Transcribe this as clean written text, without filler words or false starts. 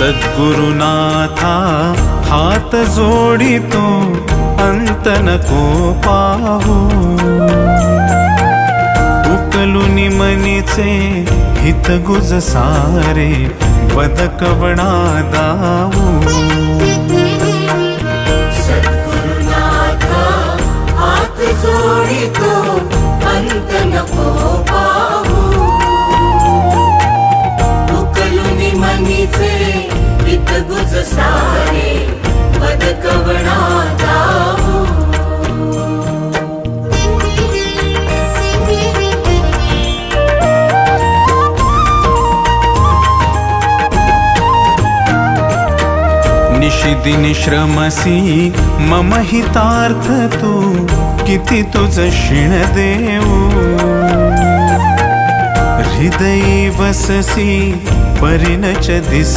सद्गुरुनाथा हात जोडितो अंत नको पाहू उकलुनी मनीचे हित गुज सारे बदकवणा दाऊ सद्गुरुनाथा हात जोडितो अंत नको पाहू उकलुनी मनीचे हित गुज सारे बदकवणा दाऊ निशिदिनी श्रमसी मम हितार्थ तू किती तुझ शिण देऊ हृदयी वससी परिणच दिस